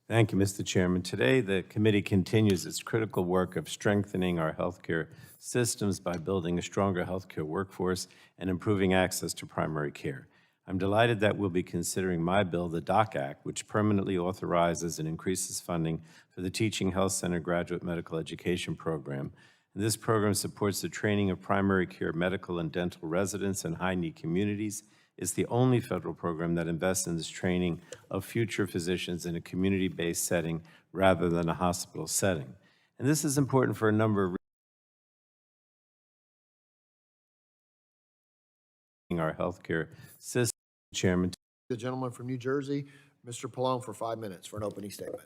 Thank you, Mr. Chairman. Today, the committee continues its critical work of strengthening our healthcare systems by building a stronger healthcare workforce and improving access to primary care. I'm delighted that we'll be considering my bill, the DOC Act, which permanently authorizes and increases funding for the Teaching Health Center Graduate Medical Education Program. And this program supports the training of primary care medical and dental residents in high-need communities. It's the only federal program that invests in this training of future physicians in a community-based setting rather than a hospital setting. And this is important for a number of reasons. Our healthcare system. Chairman. The gentleman from New Jersey, Mr. Pallone, for 5 minutes for an opening statement.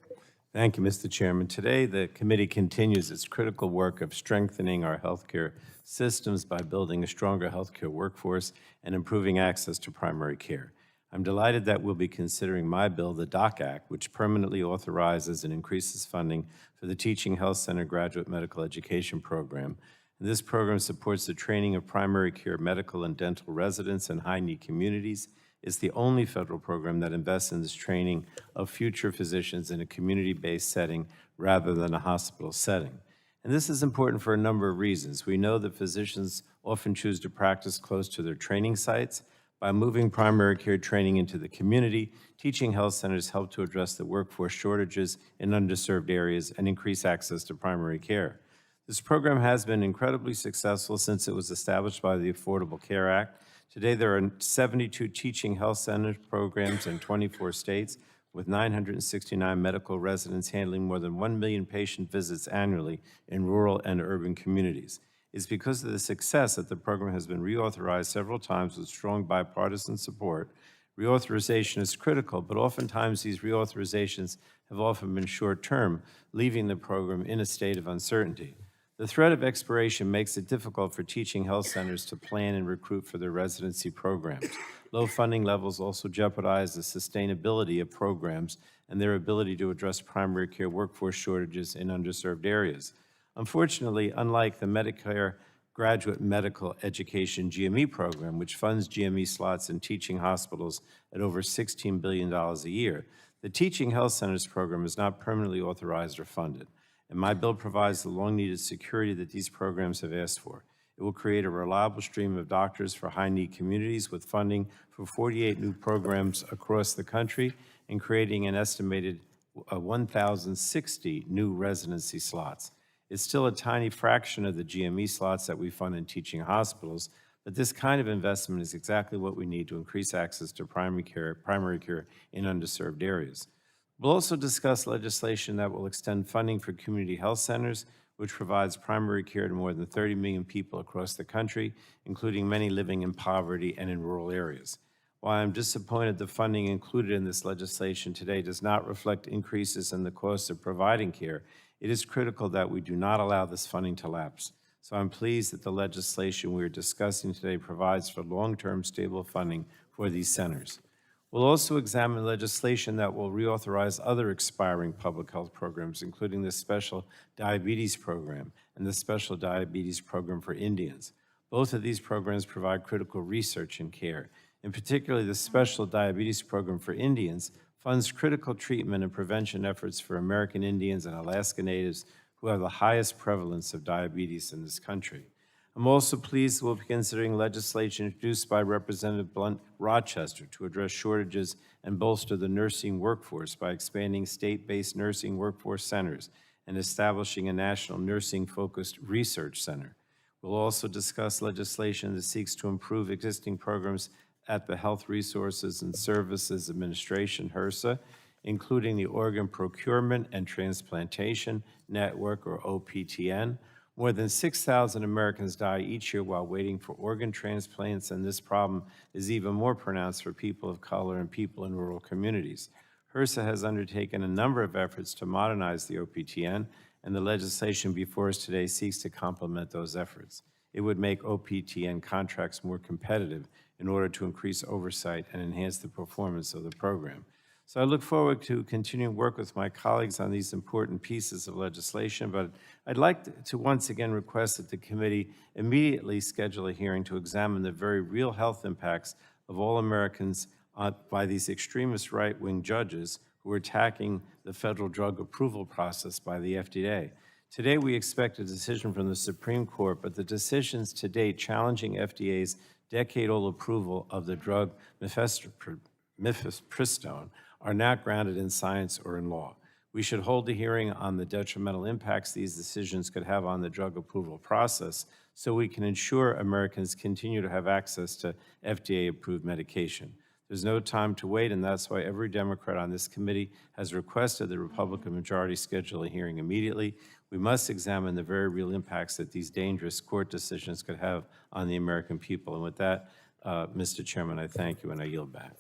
Thank you, Mr. Chairman. Today, the committee continues its critical work of strengthening our healthcare systems by building a stronger healthcare workforce and improving access to primary care. I'm delighted that we'll be considering my bill, the DOC Act, which permanently authorizes and increases funding for the Teaching Health Center Graduate Medical Education Program. And this program supports the training of primary care medical and dental residents in high-need communities. It's the only federal program that invests in this training of future physicians in a community-based setting rather than a hospital setting. And this is important for a number of reasons. We know that physicians often choose to practice close to their training sites. By moving primary care training into the community, teaching health centers help to address the workforce shortages in underserved areas and increase access to primary care. This program has been incredibly successful since it was established by the Affordable Care Act. Today, there are 72 teaching health center programs in 24 states, with 969 medical residents handling more than 1 million patient visits annually in rural and urban communities. It's because of the success that the program has been reauthorized several times with strong bipartisan support. Reauthorization is critical, but oftentimes these reauthorizations have often been short-term, leaving the program in a state of uncertainty. The threat of expiration makes it difficult for teaching health centers to plan and recruit for their residency programs. Low funding levels also jeopardize the sustainability of programs and their ability to address primary care workforce shortages in underserved areas. Unfortunately, unlike the Medicare Graduate Medical Education GME program, which funds GME slots in teaching hospitals at over $16 billion a year, the Teaching Health Centers program is not permanently authorized or funded. And my bill provides the long-needed security that these programs have asked for. It will create a reliable stream of doctors for high-need communities with funding for 48 new programs across the country and creating an estimated 1,060 new residency slots. It's still a tiny fraction of the GME slots that we fund in teaching hospitals, but this kind of investment is exactly what we need to increase access to primary care in underserved areas. We'll also discuss legislation that will extend funding for community health centers, which provides primary care to more than 30 million people across the country, including many living in poverty and in rural areas. While I'm disappointed the funding included in this legislation today does not reflect increases in the cost of providing care, it is critical that we do not allow this funding to lapse. So I'm pleased that the legislation we are discussing today provides for long-term stable funding for these centers. We'll also examine legislation that will reauthorize other expiring public health programs, including the Special Diabetes Program and the Special Diabetes Program for Indians. Both of these programs provide critical research and care. In particular, the Special Diabetes Program for Indians funds critical treatment and prevention efforts for American Indians and Alaska Natives who have the highest prevalence of diabetes in this country. I'm also pleased we'll be considering legislation introduced by Representative Blunt Rochester to address shortages and bolster the nursing workforce by expanding state-based nursing workforce centers and establishing a national nursing-focused research center. We'll also discuss legislation that seeks to improve existing programs at the Health Resources and Services Administration, HRSA, including the Organ Procurement and Transplantation Network, or OPTN. More than 6,000 Americans die each year while waiting for organ transplants, and this problem is even more pronounced for people of color and people in rural communities. HRSA has undertaken a number of efforts to modernize the OPTN, and the legislation before us today seeks to complement those efforts. It would make OPTN contracts more competitive in order to increase oversight and enhance the performance of the program. So I look forward to continuing work with my colleagues on these important pieces of legislation, but I'd like to once again request that the committee immediately schedule a hearing to examine the very real health impacts of all Americans by these extremist right-wing judges who are attacking the federal drug approval process by the FDA. Today, we expect a decision from the Supreme Court, but the decisions to date challenging FDA's decade-old approval of the drug mifepristone are not grounded in science or in law. We should hold a hearing on the detrimental impacts these decisions could have on the drug approval process so we can ensure Americans continue to have access to FDA-approved medication. There's no time to wait, and that's why every Democrat on this committee has requested the Republican majority schedule a hearing immediately. We must examine the very real impacts that these dangerous court decisions could have on the American people. And with that, Mr. Chairman, I thank you and I yield back.